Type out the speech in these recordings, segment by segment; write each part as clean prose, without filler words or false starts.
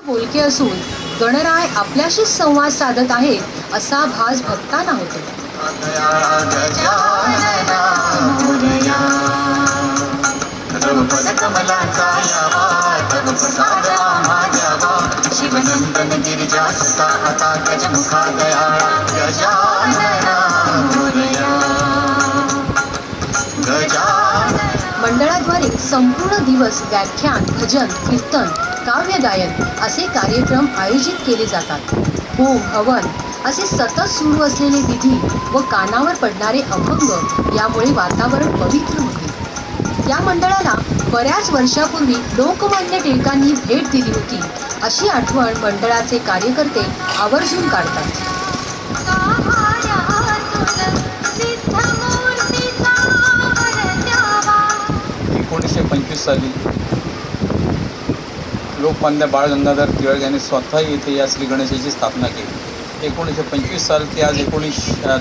बोलके असून गणराय आपल्याशीच संवाद साधत आहे असा भास भक्तांना होतो. मंडळाद्वारे संपूर्ण दिवस व्याख्यान, भजन, कीर्तन, काव्यगायन असे कार्यक्रम आयोजित केले जातात. होम, हवन असे सतत सुरू असलेले विधी व कानावर पडणारे अभंग यामुळे वातावरण पवित्र होते. या मंडळाला बऱ्याच वर्षापूर्वी लोकमान्य टिळकांनी भेट दिली होती अशी आठवण मंडळाचे कार्यकर्ते आवर्जून काढतात. 1925 साली लोकमान्य बाळ गंगाधर टिळक यांनी स्वतः येथे या श्री गणेशाची स्थापना केली. 1925 साल ते आज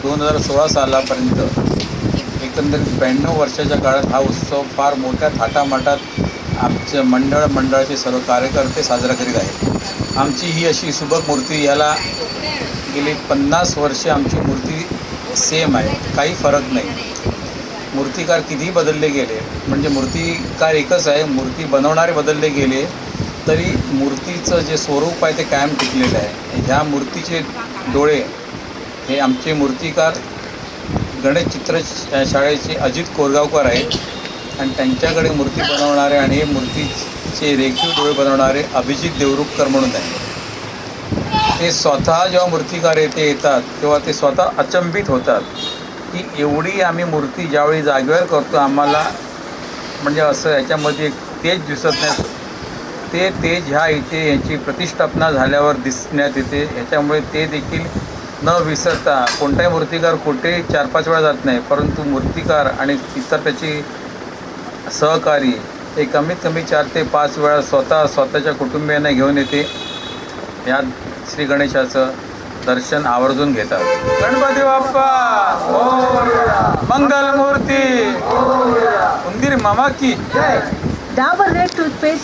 2016 सालापर्यंत एकंदरीत 92 वर्षाच्या काळात हा उत्सव फार मोठ्या थाटामाटात आमचे मंडळाचे सर्व कार्यकर्ते साजरा करीत आहेत. आमची ही अशी सुबक मूर्ती, याला गेली 50 वर्षे आमची मूर्ती सेम आहे, काही फरक नाही. मूर्तिकार कितीही बदलले गेले, म्हणजे मूर्तिकार एकच आहे, मूर्ती बनवणारे बदलले गेले तरी मूर्तीचं जे स्वरूप आहे ते कायम टिकलेलं आहे. ह्या मूर्तीचे डोळे हे आमचे मूर्तिकार गणेश चित्र शाळेचे अजित कोरगावकर आहेत आणि त्यांच्याकडे मूर्ती बनवणारे आणि हे मूर्तीचे रेखीव डोळे बनवणारे अभिजित देवरुखकर म्हणून आहे. ते स्वतः जेव्हा मूर्तिकार येतात तेव्हा ते स्वतः अचंबित होतात की एवढी आम्ही मूर्ती ज्यावेळी जागेवर करतो आम्हाला म्हणजे असं याच्यामध्ये एक तेज दिसत नाही. ते तेज ह्या इथे याची प्रतिष्ठापना झाल्यावर दिसण्यात येते. ह्याच्यामुळे ते देखील न विसरता कोणताही मूर्तिकार कुठेही 4-5 वेळा जात नाही, परंतु मूर्तिकार आणि इतर त्याची सहकारी हे कमीत कमी 4 ते 5 वेळा स्वतःच्या कुटुंबियांना घेऊन येते. या श्री गणेशाचं दर्शन आवर्जून घेतात. गणपती बाप्पा मंगल मूर्ती उंदीर मामा की डाबर रेड टूथपेस्ट